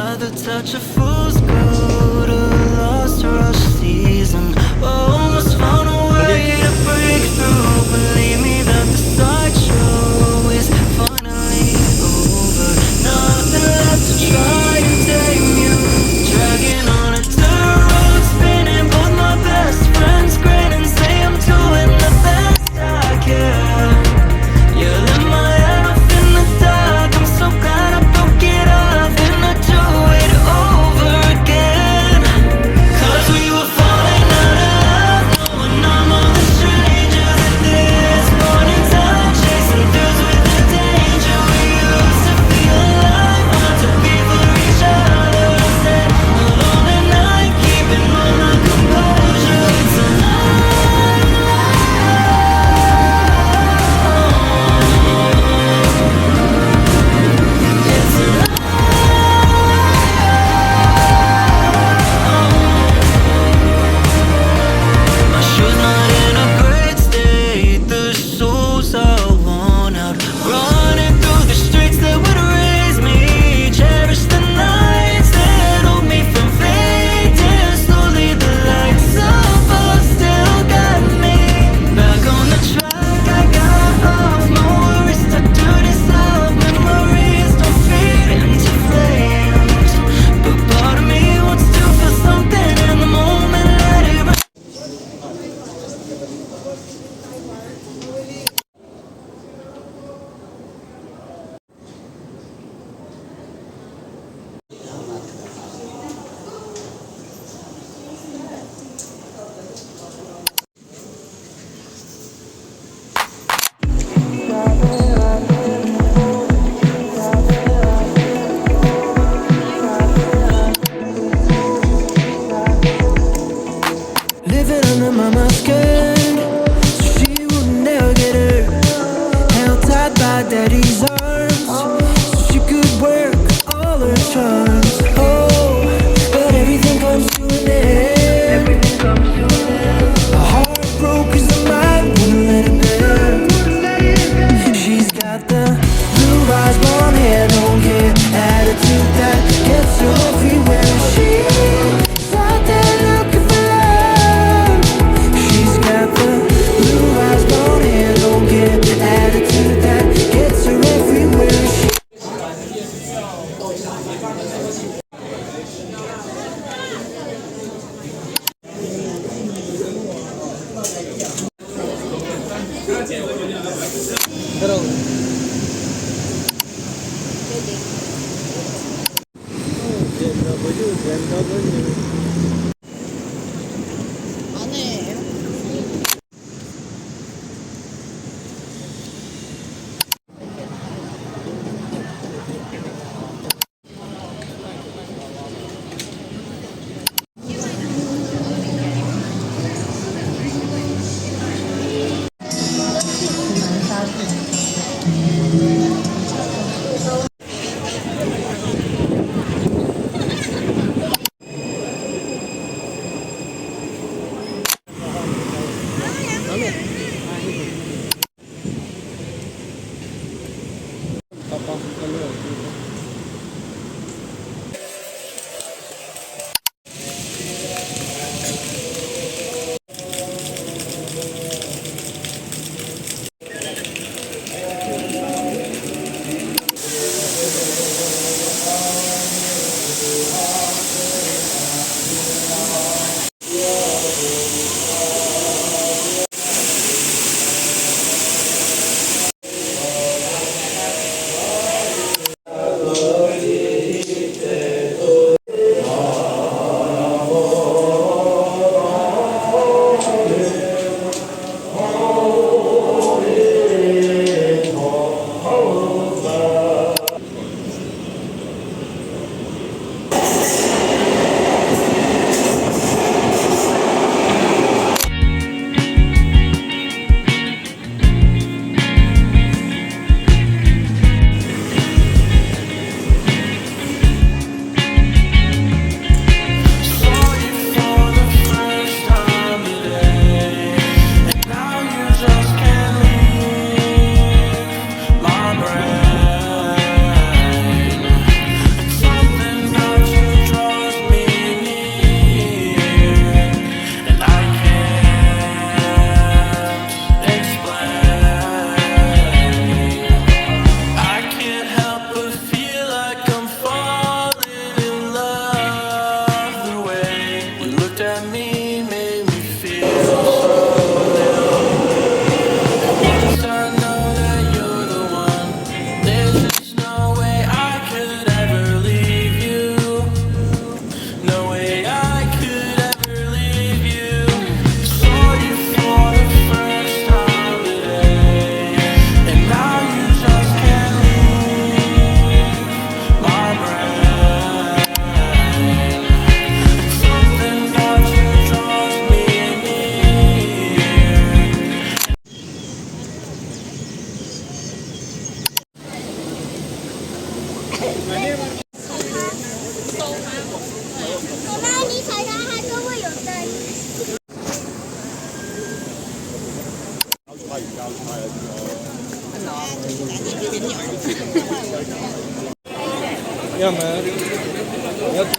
Another touch of fool's gold, a lost rush season. Almost found a way to break through. Believe me that the sideshow is finally over. Nothing left to try and tame you. Dragging on a dirt road, spinning. Both my best friends grin and say I'm doing the best I can. You lit my head off in the dark. I'm so glad I broke it off and I do it over again. 'Cause we were falling out of love, knowing I'm all the strangers at this point in time. Chasing thrills with the danger. We used to feel alive, want to be for each other. I said, alone at night, keeping all my composure. It's a my shoes not in a great state, the soles are worn out. Running through the streets that would raise me. Cherish the nights that hold me from fading. Slowly the lights of us still got me. Back on the track, I got off. No worries, stuck to this love. Memories don't fade into flames, but part of me wants to feel something in the moment. Let it run. Living under mama's skin, so she would never get hurt. Held tight by daddy's arms, so she could work all her charms. Oh, but everything comes to an end. A heart broke 'cause the mind wouldn't let it bear. She's got the blue eyes, blonde hair, don't care attitude that gets her everywhere. She's out there looking for love. She's got the blue eyes, blonde hair, don't care attitude that gets her everywhere. 妈妈，你踩它，它就会有声音。要么你要煮